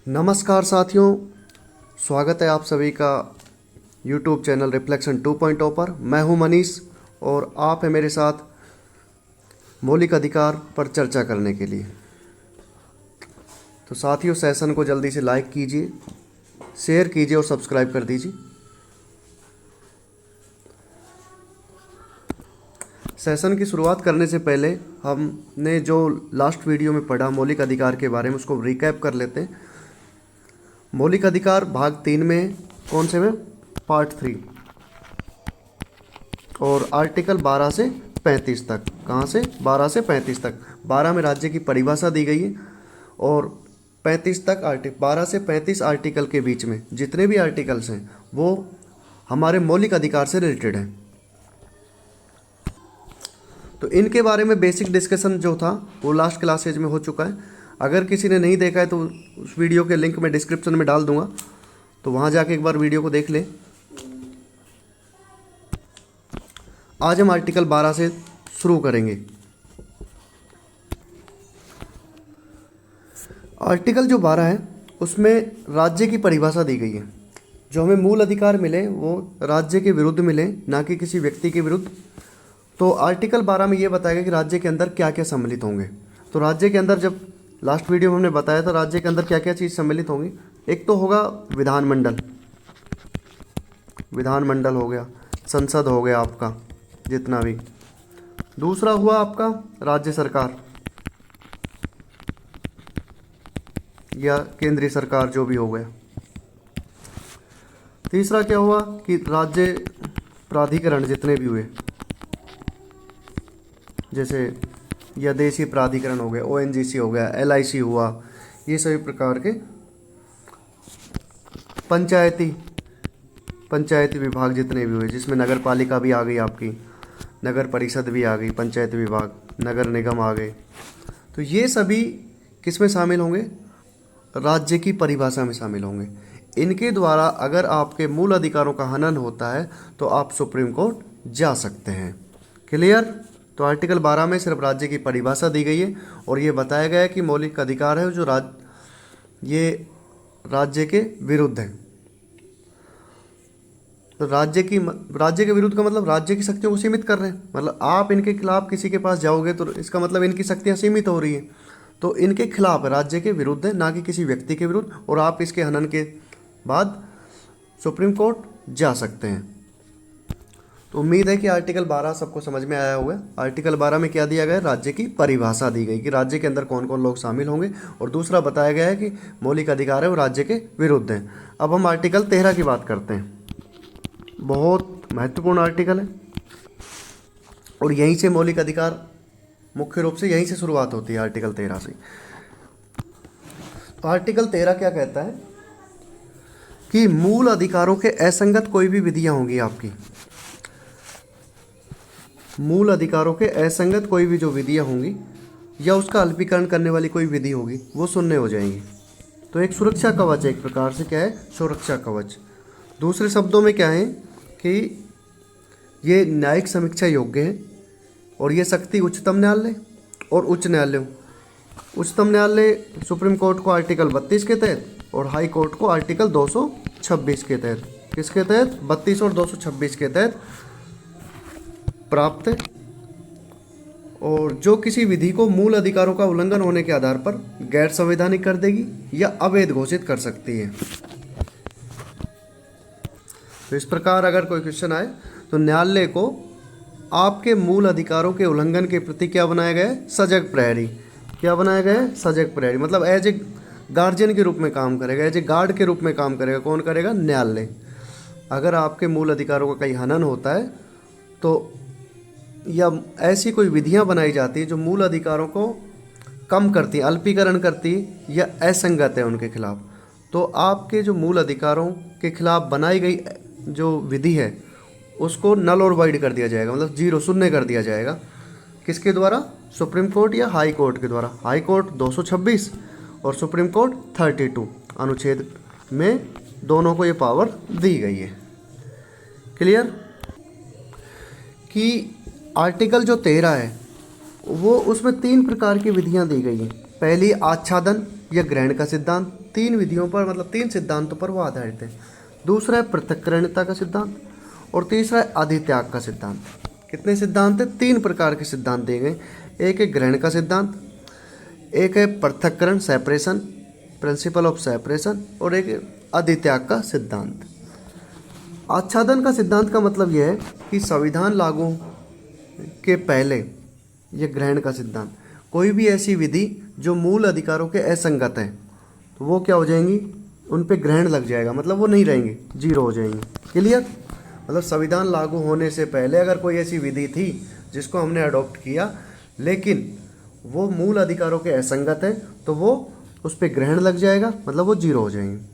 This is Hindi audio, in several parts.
नमस्कार साथियों, स्वागत है आप सभी का YouTube चैनल रिफ्लेक्शन 2.0 पर। मैं हूं मनीष और आप हैं मेरे साथ मौलिक अधिकार पर चर्चा करने के लिए। तो साथियों, सेशन को जल्दी से लाइक कीजिए, शेयर कीजिए और सब्सक्राइब कर दीजिए। सेशन की शुरुआत करने से पहले हमने जो लास्ट वीडियो में पढ़ा मौलिक अधिकार के बारे में, उसको रिकैप कर लेते हैं। मौलिक अधिकार भाग 3 में, कौन से में, पार्ट 3, और आर्टिकल 12 से 35 तक। कहाँ से? 12 से 35 तक। 12 में राज्य की परिभाषा दी गई है और 35 तक 12 से 35 आर्टिकल के बीच में जितने भी आर्टिकल्स हैं वो हमारे मौलिक अधिकार से रिलेटेड हैं। तो इनके बारे में बेसिक डिस्कशन जो था वो लास्ट क्लासेज में हो चुका है। अगर किसी ने नहीं देखा है तो उस वीडियो के लिंक मैं डिस्क्रिप्शन में डाल दूंगा, तो वहाँ जाके एक बार वीडियो को देख लें। आज हम आर्टिकल 12 से शुरू करेंगे। आर्टिकल जो 12 है उसमें राज्य की परिभाषा दी गई है। जो हमें मूल अधिकार मिले वो राज्य के विरुद्ध मिले, ना कि किसी व्यक्ति के विरुद्ध। तो आर्टिकल 12 में ये बताया गया कि राज्य के अंदर क्या क्या सम्मिलित होंगे। तो राज्य के अंदर, जब लास्ट वीडियो में हमने बताया था राज्य के अंदर क्या क्या चीज़ सम्मिलित होंगी, एक तो होगा विधानमंडल, विधानमंडल हो गया, संसद हो गया आपका जितना भी। दूसरा हुआ आपका राज्य सरकार या केंद्रीय सरकार, जो भी हो गया। तीसरा क्या हुआ कि राज्य प्राधिकरण जितने भी हुए, जैसे या देशी प्राधिकरण हो गया, ONGC हो गया, LIC हुआ, ये सभी प्रकार के पंचायती विभाग जितने भी हुए, जिसमें नगर पालिका भी आ गई आपकी, नगर परिषद भी आ गई, पंचायत विभाग, नगर निगम आ गए। तो ये सभी किस में शामिल होंगे? राज्य की परिभाषा में शामिल होंगे। इनके द्वारा अगर आपके मूल अधिकारों का हनन होता है तो आप सुप्रीम कोर्ट जा सकते हैं। क्लियर? तो आर्टिकल 12 में सिर्फ राज्य की परिभाषा दी गई है और ये बताया गया है कि मौलिक अधिकार है जो ये राज्य के विरुद्ध है। तो राज्य के विरुद्ध का मतलब राज्य की शक्तियों को सीमित कर रहे हैं। मतलब आप इनके खिलाफ किसी के पास जाओगे तो इसका मतलब इनकी शक्तियाँ सीमित हो रही हैं। तो इनके खिलाफ, राज्य के विरुद्ध है, ना कि किसी व्यक्ति के विरुद्ध, और आप इसके हनन के बाद सुप्रीम कोर्ट जा सकते हैं। तो उम्मीद है कि आर्टिकल 12 सबको समझ में आया होगा। आर्टिकल 12 में क्या दिया गया है? राज्य की परिभाषा दी गई कि राज्य के अंदर कौन कौन लोग शामिल होंगे, और दूसरा बताया गया है कि मौलिक अधिकार है वो राज्य के विरुद्ध हैं। अब हम आर्टिकल 13 की बात करते हैं। बहुत महत्वपूर्ण आर्टिकल है और यहीं से मौलिक अधिकार मुख्य रूप से यहीं से शुरुआत होती है, आर्टिकल 13 से। तो आर्टिकल 13 क्या कहता है कि मूल अधिकारों के असंगत कोई भी विधियां होंगी आपकी, मूल अधिकारों के असंगत कोई भी जो विधियां होंगी या उसका अल्पीकरण करने वाली कोई विधि होगी वो शून्य हो जाएंगी। तो एक सुरक्षा कवच है, एक प्रकार से क्या है? सुरक्षा कवच। दूसरे शब्दों में क्या है कि ये न्यायिक समीक्षा योग्य है और ये शक्ति उच्चतम न्यायालय और उच्च न्यायालय, उच्चतम न्यायालय सुप्रीम कोर्ट को आर्टिकल 32 के तहत और हाई कोर्ट को आर्टिकल 226 के तहत, किसके तहत? 32 और 226 के तहत प्राप्त है। और जो किसी विधि को मूल अधिकारों का उल्लंघन होने के आधार पर गैर संवैधानिक कर देगी या अवैध घोषित कर सकती है। तो इस प्रकार अगर कोई क्वेश्चन आए तो न्यायालय को आपके मूल अधिकारों के उल्लंघन के प्रति क्या बनाया गया है? सजग प्रहरी। क्या बनाया गया है? सजग प्रहरी। मतलब एज ए गार्जियन के रूप में काम करेगा, एज ए गार्ड के रूप में काम करेगा। कौन करेगा? न्यायालय। अगर आपके मूल अधिकारों का कहीं हनन होता है तो या ऐसी कोई विधियां बनाई जाती है जो मूल अधिकारों को कम करती है, अल्पीकरण करती है या असंगत है उनके खिलाफ, तो आपके जो मूल अधिकारों के खिलाफ बनाई गई जो विधि है उसको नल और वाइड कर दिया जाएगा, मतलब जीरो, शून्य कर दिया जाएगा। किसके द्वारा? सुप्रीम कोर्ट या हाई कोर्ट के द्वारा। हाई कोर्ट 226 और सुप्रीम कोर्ट 32 अनुच्छेद में दोनों को ये पावर दी गई है। क्लियर? कि आर्टिकल जो 13 है वो उसमें 3 प्रकार की विधियां दी गई हैं। पहली आच्छादन या ग्रहण का सिद्धांत। तीन विधियों पर मतलब तीन सिद्धांतों पर वो आधारित है। दूसरा है पृथक्करणता का सिद्धांत और तीसरा है अधित्याग का सिद्धांत। कितने सिद्धांत हैं? तीन प्रकार के सिद्धांत दिए गए। एक है ग्रहण का सिद्धांत, एक है पृथक्करण सेपरेशन प्रिंसिपल ऑफ सेपरेशन और एक अधित्याग का सिद्धांत। आच्छादन का सिद्धांत का मतलब यह है कि संविधान लागू के पहले यह ग्रहण का सिद्धांत, कोई भी ऐसी विधि जो मूल अधिकारों के असंगत है तो वो क्या हो जाएंगी, उन पे ग्रहण लग जाएगा, मतलब वो नहीं रहेंगे, जीरो हो जाएंगे। क्लियर? मतलब संविधान लागू होने से पहले अगर कोई ऐसी विधि थी जिसको हमने अडॉप्ट किया लेकिन वो मूल अधिकारों के असंगत है तो वो उस पर ग्रहण लग जाएगा, मतलब वो जीरो हो जाएंगे।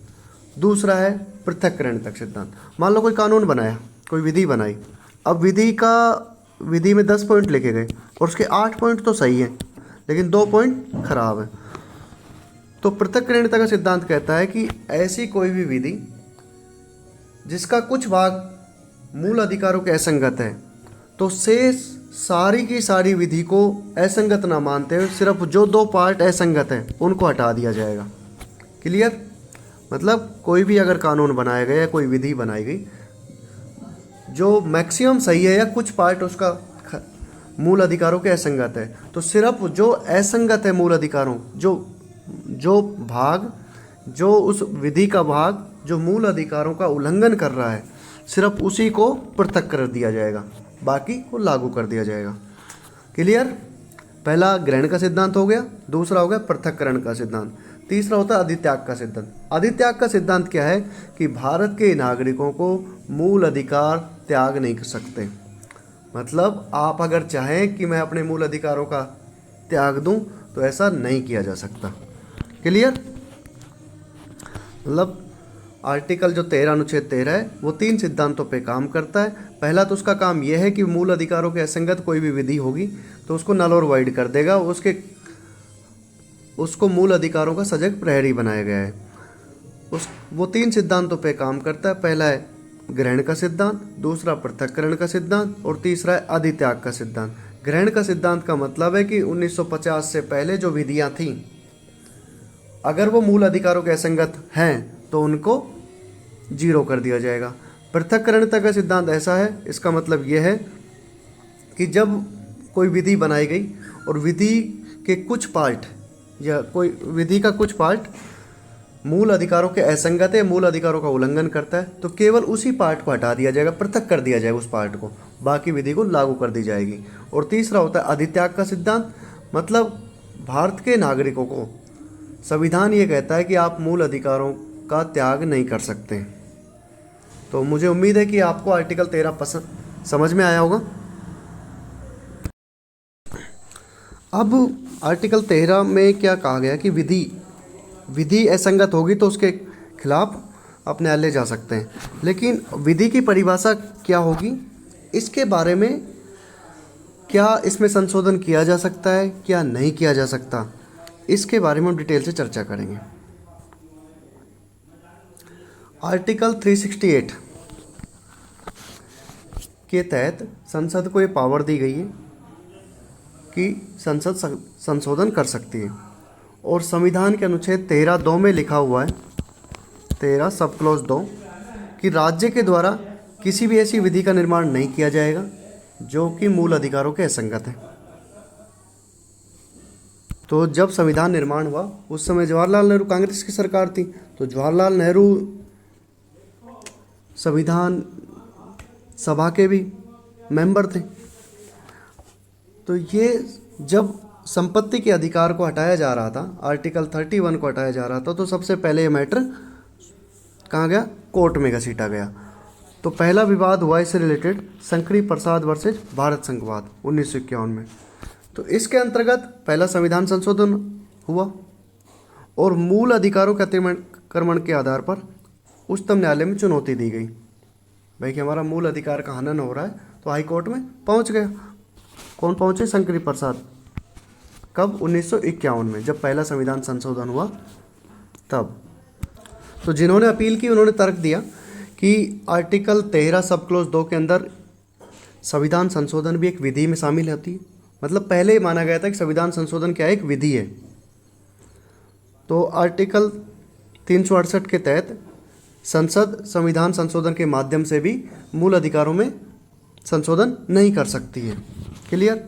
दूसरा है पृथक्करणता सिद्धांत। मान लो कोई कानून बनाया, कोई विधि बनाई, अब विधि में 10 पॉइंट लिखे गए और उसके 8 पॉइंट तो सही हैं लेकिन 2 पॉइंट खराब हैं, तो पृथक्करणता का सिद्धांत कहता है कि ऐसी कोई भी विधि जिसका कुछ भाग मूल अधिकारों के असंगत है तो शेष सारी की सारी विधि को असंगत ना मानते हुए सिर्फ जो 2 पार्ट असंगत है उनको हटा दिया जाएगा। क्लियर? मतलब कोई भी अगर कानून बनाया गया या कोई विधि बनाई गई जो मैक्सिमम सही है या कुछ पार्ट उसका मूल अधिकारों के असंगत है तो सिर्फ जो असंगत है मूल अधिकारों, जो भाग, जो उस विधि का भाग जो मूल अधिकारों का उल्लंघन कर रहा है सिर्फ उसी को पृथक कर दिया जाएगा, बाकी को लागू कर दिया जाएगा। क्लियर? पहला ग्रहण का सिद्धांत हो गया, दूसरा हो गया पृथक्करण का सिद्धांत, तीसरा होता है अधित्याग का सिद्धांत। अधित्याग का सिद्धांत क्या है कि भारत के नागरिकों को मूल अधिकार त्याग नहीं कर सकते। मतलब आप अगर चाहें कि मैं अपने मूल अधिकारों का त्याग दूं तो ऐसा नहीं किया जा सकता। क्लियर? मतलब आर्टिकल जो 13 अनुच्छेद 13 है वो 3 सिद्धांतों पे काम करता है। पहला तो उसका काम यह है कि मूल अधिकारों के असंगत कोई भी विधि होगी तो उसको नल और वाइड कर देगा, उसको मूल अधिकारों का सजग प्रहरी बनाया गया है। वो 3 सिद्धांतों पे काम करता है। पहला है ग्रहण का सिद्धांत, दूसरा पृथक्करण का सिद्धांत और तीसरा है अधित्याग का सिद्धांत। ग्रहण का सिद्धांत का मतलब है कि 1950 से पहले जो विधियां थीं अगर वो मूल अधिकारों के असंगत हैं तो उनको जीरो कर दिया जाएगा। पृथक्करणता का सिद्धांत ऐसा है, इसका मतलब यह है कि जब कोई विधि बनाई गई और विधि के कुछ पार्ट या कोई विधि का कुछ पार्ट मूल अधिकारों के असंगत है, मूल अधिकारों का उल्लंघन करता है तो केवल उसी पार्ट को हटा दिया जाएगा, पृथक कर दिया जाएगा उस पार्ट को, बाकी विधि को लागू कर दी जाएगी। और तीसरा होता है अधित्याग का सिद्धांत। मतलब भारत के नागरिकों को संविधान ये कहता है कि आप मूल अधिकारों का त्याग नहीं कर सकते। तो मुझे उम्मीद है कि आपको आर्टिकल 13 समझ में आया होगा। अब आर्टिकल 13 में क्या कहा गया कि विधि असंगत होगी तो उसके खिलाफ आप न्यायालय जा सकते हैं, लेकिन विधि की परिभाषा क्या होगी, इसके बारे में क्या इसमें संशोधन किया जा सकता है, क्या नहीं किया जा सकता, इसके बारे में हम डिटेल से चर्चा करेंगे। आर्टिकल 368 के तहत संसद को ये पावर दी गई है कि संसद संशोधन कर सकती है और संविधान के अनुच्छेद 13(2) में लिखा हुआ है, 13 सब क्लॉज 2, कि राज्य के द्वारा किसी भी ऐसी विधि का निर्माण नहीं किया जाएगा जो कि मूल अधिकारों के असंगत है। तो जब संविधान निर्माण हुआ उस समय जवाहरलाल नेहरू कांग्रेस की सरकार थी, तो जवाहरलाल नेहरू संविधान सभा के भी मेंबर थे। तो ये जब संपत्ति के अधिकार को हटाया जा रहा था, आर्टिकल 31 को हटाया जा रहा था, तो सबसे पहले ये मैटर कहाँ गया, कोर्ट में घसीटा गया। तो पहला विवाद हुआ इससे रिलेटेड शंकरी प्रसाद वर्सेज भारत संघवाद 1951 में। तो इसके अंतर्गत पहला संविधान संशोधन हुआ और मूल अधिकारों के अतिक्रमण के आधार पर उच्चतम न्यायालय में चुनौती दी गई, भाई कि हमारा मूल अधिकार का हनन हो रहा है। तो हाई कोर्ट में पहुंच गया। कौन पहुंचे? शंकरी प्रसाद। कब? 1951 में, जब पहला संविधान संशोधन हुआ तब। तो जिन्होंने अपील की उन्होंने तर्क दिया कि आर्टिकल 13 सब क्लॉज 2 के अंदर संविधान संशोधन भी एक विधि में शामिल होती है। मतलब पहले ही माना गया था कि संविधान संशोधन क्या है, एक विधि है। तो आर्टिकल 368 के तहत संसद संविधान संशोधन के माध्यम से भी मूल अधिकारों में संशोधन नहीं कर सकती है। क्लियर।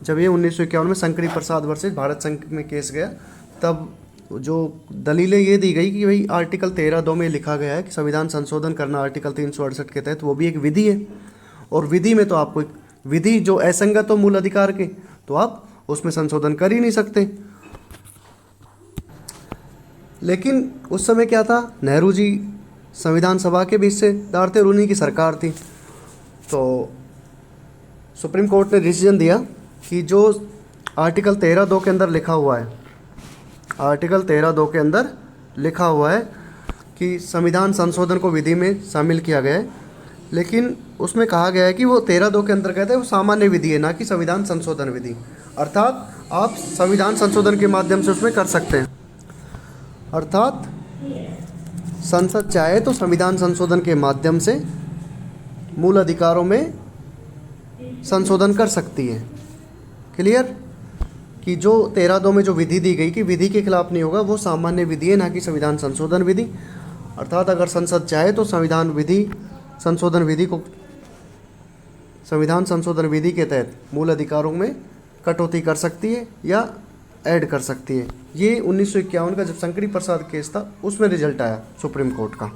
जब ये 1951 में शंकरी प्रसाद वर्सेस भारत संघ में केस गया, तब जो दलीलें ये दी गई कि भाई आर्टिकल 13(2) में लिखा गया है कि संविधान संशोधन करना आर्टिकल 368 के तहत, वो भी एक विधि है, और विधि में तो आपको एक विधि जो असंगत हो मूल अधिकार के, तो आप उसमें संशोधन कर ही नहीं सकते। लेकिन उस समय क्या था, नेहरू जी संविधान सभा के भी हिस्सेदार थे और उन्हीं की सरकार थी। तो सुप्रीम कोर्ट ने डिसीजन दिया कि जो आर्टिकल 13(2) के अंदर लिखा हुआ है, आर्टिकल 13(2) के अंदर लिखा हुआ है कि संविधान संशोधन को विधि में शामिल किया गया है, लेकिन उसमें कहा गया है कि वो 13(2) के अंदर कहते हैं वो सामान्य विधि है, ना कि संविधान संशोधन विधि। अर्थात आप संविधान संशोधन के माध्यम से उसमें कर सकते हैं। अर्थात संसद चाहे तो संविधान संशोधन के माध्यम से मूल अधिकारों में संशोधन कर सकती है। क्लियर। कि जो 13(2) में जो विधि दी गई कि विधि के खिलाफ नहीं होगा, वो सामान्य विधि है, ना कि संविधान संशोधन विधि। अर्थात अगर संसद चाहे तो संविधान संशोधन विधि के तहत मूल अधिकारों में कटौती कर सकती है या ऐड कर सकती है। ये 1951 का जब शंकरी प्रसाद केस था उसमें रिजल्ट आया सुप्रीम कोर्ट का।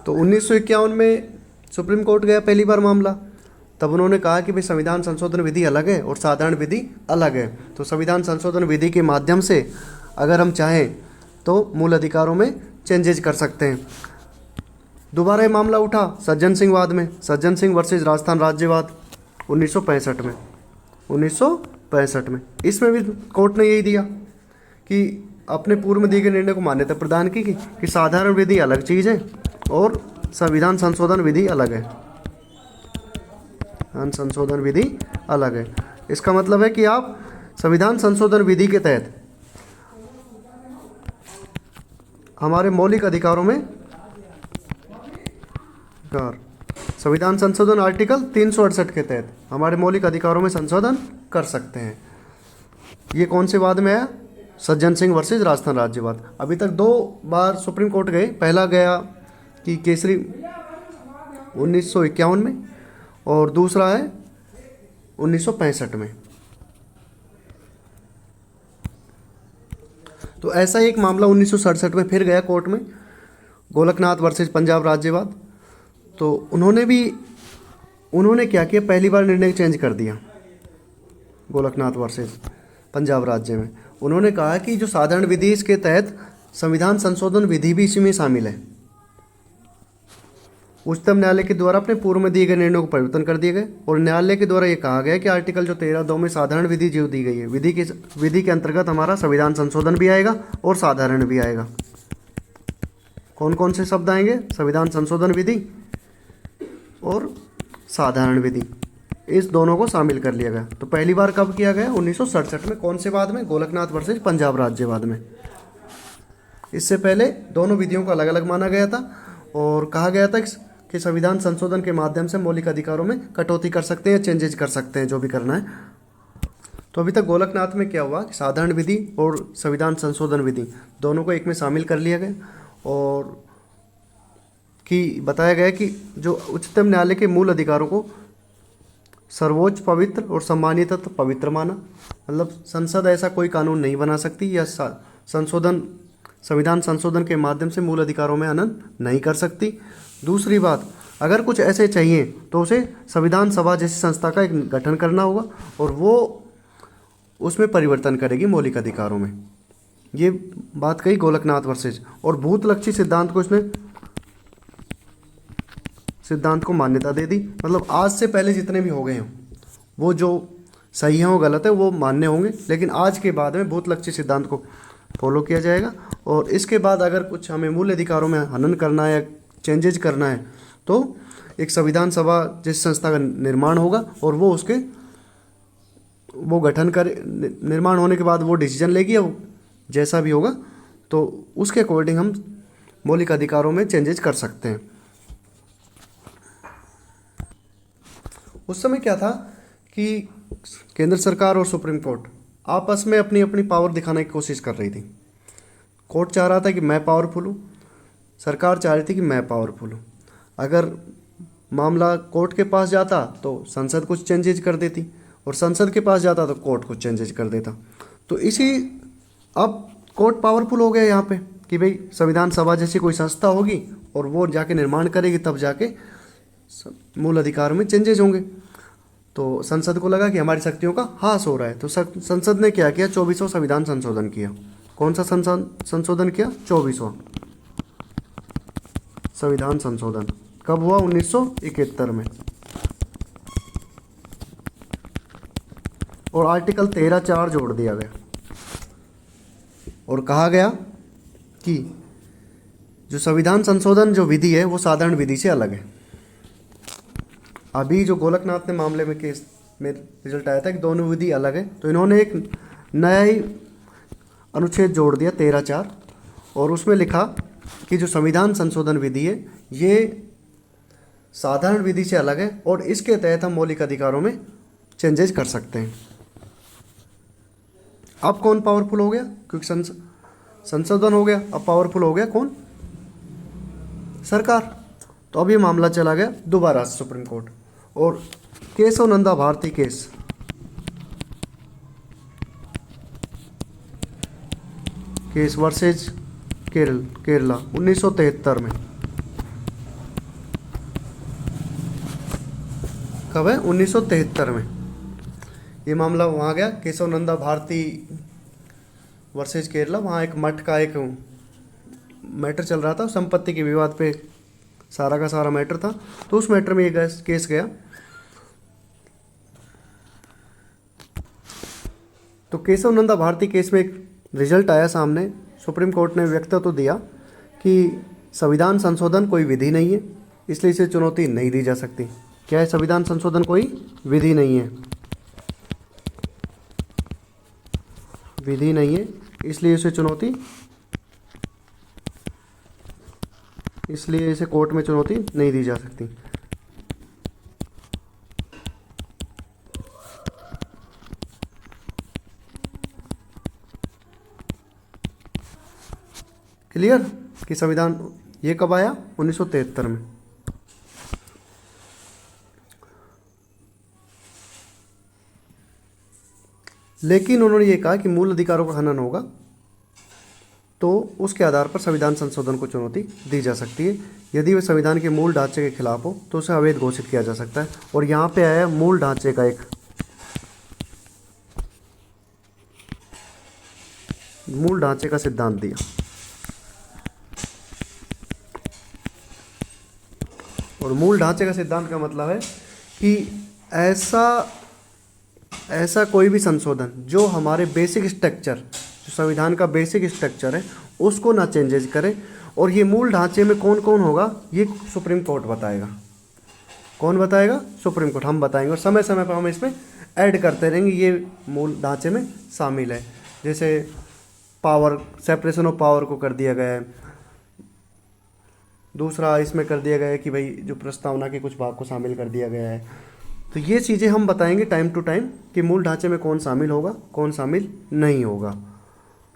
तो 1951 में सुप्रीम कोर्ट गया पहली बार मामला, तब उन्होंने कहा कि भाई संविधान संशोधन विधि अलग है और साधारण विधि अलग है। तो संविधान संशोधन विधि के माध्यम से अगर हम चाहें तो मूल अधिकारों में चेंजेज कर सकते हैं। दोबारा ये मामला उठा सज्जन सिंह वाद में, सज्जन सिंह वर्सेस राजस्थान राज्यवाद 1965 में, 1965 में। इसमें भी कोर्ट ने यही दिया कि अपने पूर्व में दिए गए निर्णय को मान्यता प्रदान की कि साधारण विधि अलग चीज़ है और संविधान संशोधन विधि अलग है, संशोधन विधि अलग है। इसका मतलब है कि आप संविधान संशोधन विधि के तहत हमारे मौलिक अधिकारों में संविधान संशोधन आर्टिकल 368 के तहत हमारे मौलिक अधिकारों में संशोधन कर सकते हैं। ये कौन से वाद में आया, सज्जन सिंह वर्सेस राजस्थान राज्यवाद। अभी तक 2 बार सुप्रीम कोर्ट गए, पहला गया कि केसरी 1951 में और दूसरा है 1965 में। तो ऐसा एक मामला 1967 में फिर गया कोर्ट में, गोलकनाथ वर्सेस पंजाब राज्यवाद। तो उन्होंने क्या किया, पहली बार निर्णय चेंज कर दिया गोलकनाथ वर्सेस पंजाब राज्य में। उन्होंने कहा कि जो साधारण विधि इसके तहत संविधान संशोधन विधि भी इसी में शामिल है। उच्चतम न्यायालय के द्वारा अपने पूर्व में दिए गए निर्णयों को परिवर्तन कर दिए गए और न्यायालय के द्वारा ये कहा गया कि आर्टिकल जो 13(2) में साधारण विधि जो दी गई है, विधि के अंतर्गत हमारा संविधान संशोधन भी आएगा और साधारण भी आएगा। कौन कौन से शब्द आएंगे, संविधान संशोधन विधि और साधारण विधि, इस दोनों को शामिल कर लिया गया। तो पहली बार कब किया गया, 1967 में। कौन से वाद में, गोलकनाथ वर्सेस पंजाब राज्यवाद में। इससे पहले दोनों विधियों को अलग अलग माना गया था और कहा गया था कि संविधान संशोधन के माध्यम से मौलिक अधिकारों में कटौती कर सकते हैं या चेंजेज कर सकते हैं, जो भी करना है। तो अभी तक गोलकनाथ में क्या हुआ कि साधारण विधि और संविधान संशोधन विधि दोनों को एक में शामिल कर लिया गया और कि बताया गया कि जो उच्चतम न्यायालय के मूल अधिकारों को सर्वोच्च पवित्र और सम्मानित पवित्र माना। मतलब संसद ऐसा कोई कानून नहीं बना सकती या संविधान संशोधन के माध्यम से मूल अधिकारों में हनन नहीं कर सकती। दूसरी बात, अगर कुछ ऐसे चाहिए तो उसे संविधान सभा जैसी संस्था का एक गठन करना होगा और वो उसमें परिवर्तन करेगी मौलिक अधिकारों में। ये बात कही गोलकनाथ वर्सेस, और भूतलक्षी सिद्धांत को मान्यता दे दी। मतलब आज से पहले जितने भी हो गए हैं वो जो सही है वो गलत है वो मान्य होंगे, लेकिन आज के बाद में भूतलक्षी सिद्धांत को फॉलो किया जाएगा। और इसके बाद अगर कुछ हमें मूल अधिकारों में हनन करना है या चेंजेज करना है तो एक संविधान सभा जिस संस्था का निर्माण होगा और वो गठन कर निर्माण होने के बाद वो डिसीजन लेगी या जैसा भी होगा तो उसके अकॉर्डिंग हम मौलिक अधिकारों में चेंजेज कर सकते हैं। उस समय क्या था कि केंद्र सरकार और सुप्रीम कोर्ट आपस में अपनी अपनी पावर दिखाने की कोशिश कर रही थी। कोर्ट चाह रहा था कि मैं पावरफुल हूँ, सरकार चाह रही थी कि मैं पावरफुल हूँ। अगर मामला कोर्ट के पास जाता तो संसद कुछ चेंजेज कर देती, और संसद के पास जाता तो कोर्ट कुछ चेंजेज कर देता। तो इसी अब कोर्ट पावरफुल हो गया यहाँ पे कि भाई संविधान सभा जैसी कोई संस्था होगी और वो जाके निर्माण करेगी, तब जाके मूल अधिकार में चेंजेज होंगे। तो संसद को लगा कि हमारी शक्तियों का ह्रास हो रहा है, तो संसद ने क्या किया, 24वां संविधान संशोधन किया। कौन सा संशोधन किया? 24वां संविधान संशोधन। कब हुआ? 1971 में। और आर्टिकल 13(4) जोड़ दिया गया और कहा गया कि जो संविधान संशोधन जो विधि है वो साधारण विधि से अलग है। अभी जो गोलकनाथ ने मामले में केस में रिजल्ट आया था कि दोनों विधि अलग है, तो इन्होंने एक नया ही अनुच्छेद जोड़ दिया 13(4) और उसमें लिखा कि जो संविधान संशोधन विधि है ये साधारण विधि से अलग है और इसके तहत हम मौलिक अधिकारों में चेंजेस कर सकते हैं। अब कौन पावरफुल हो गया? क्योंकि संशोधन हो गया, अब पावरफुल हो गया कौन? सरकार। तो अब ये मामला चला गया दोबारा सुप्रीम कोर्ट, और केशव नंदा भारती केस वर्सेज केरला 1973 में। कब है? 1973 में ये मामला वहाँ गया, केशव नंदा भारती वर्सेज केरला। वहाँ एक मठ का एक मैटर चल रहा था, संपत्ति के विवाद पे सारा का सारा मैटर था, तो उस मैटर में ये केस गया। तो केशव नंदा भारती केस में एक रिजल्ट आया सामने। सुप्रीम कोर्ट ने व्यक्तव्य तो दिया कि संविधान संशोधन कोई विधि नहीं है, इसलिए इसे चुनौती नहीं दी जा सकती। क्या है? संविधान संशोधन कोई विधि नहीं है, विधि नहीं है, इसलिए इसे चुनौती, इसलिए इसे कोर्ट में चुनौती नहीं दी जा सकती। क्लियर? कि संविधान ये कब आया? 1973 में। लेकिन उन्होंने ये कहा कि मूल अधिकारों का हनन होगा तो उसके आधार पर संविधान संशोधन को चुनौती दी जा सकती है। यदि वह संविधान के मूल ढांचे के खिलाफ हो तो उसे अवैध घोषित किया जा सकता है। और यहाँ पे आया मूल ढांचे का एक मूल ढांचे का सिद्धांत दिया, और मूल ढांचे का सिद्धांत का मतलब है कि ऐसा कोई भी संशोधन जो हमारे बेसिक स्ट्रक्चर, जो संविधान का बेसिक स्ट्रक्चर है, उसको ना चेंजेज करे। और ये मूल ढांचे में कौन कौन होगा ये सुप्रीम कोर्ट बताएगा। कौन बताएगा? Supreme court. हम बताएंगे और समय समय पर हम इसमें ऐड करते रहेंगे, ये मूल ढांचे में शामिल है। जैसे पावर, सेपरेशन ऑफ पावर को कर दिया गया है। दूसरा इसमें कर दिया गया है कि भाई जो प्रस्तावना के कुछ भाग को शामिल कर दिया गया है। तो ये चीज़ें हम बताएंगे टाइम टू टाइम कि मूल ढांचे में कौन शामिल होगा, कौन शामिल नहीं होगा।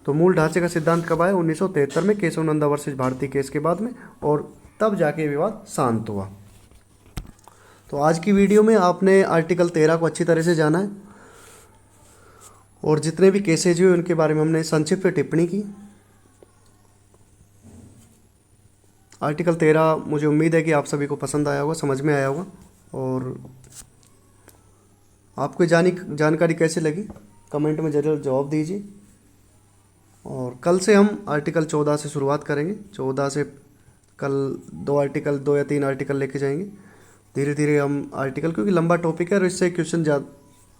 तो मूल ढांचे का सिद्धांत कब आया? 1973 में, केशव नंदा वर्सेज भारती केस के बाद में, और तब जाके विवाद शांत हुआ। तो आज की वीडियो में आपने आर्टिकल 13 को अच्छी तरह से जाना है, और जितने भी केसेज हुए उनके बारे में हमने संक्षिप्त टिप्पणी की। आर्टिकल 13 मुझे उम्मीद है कि आप सभी को पसंद आया होगा, समझ में आया होगा। और आपको जानकारी कैसे लगी कमेंट में ज़रूर जवाब दीजिए। और कल से हम आर्टिकल 14 से शुरुआत करेंगे। 14 से कल 2 या 3 आर्टिकल लेके जाएंगे। धीरे धीरे हम आर्टिकल, क्योंकि लंबा टॉपिक है और इससे क्वेश्चन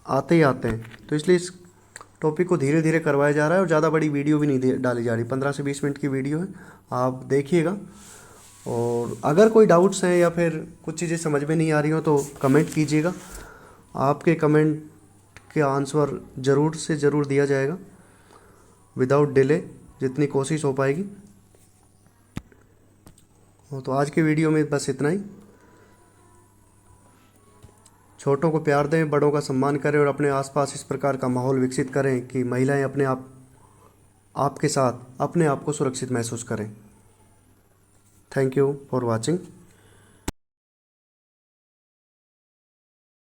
आते ही आते हैं, तो इसलिए इस टॉपिक को धीरे धीरे करवाया जा रहा है। और ज़्यादा बड़ी वीडियो भी नहीं डाली जा रही, 15 से 20 मिनट की वीडियो है, आप देखिएगा। और अगर कोई डाउट्स हैं या फिर कुछ चीज़ें समझ में नहीं आ रही हो तो कमेंट कीजिएगा। आपके कमेंट के आंसर ज़रूर से ज़रूर दिया जाएगा विदाउट डिले, जितनी कोशिश हो पाएगी। तो आज के वीडियो में बस इतना ही। छोटों को प्यार दें, बड़ों का सम्मान करें और अपने आसपास इस प्रकार का माहौल विकसित करें कि महिलाएं अपने आप आपके साथ अपने आप को सुरक्षित महसूस करें। Thank you for watching.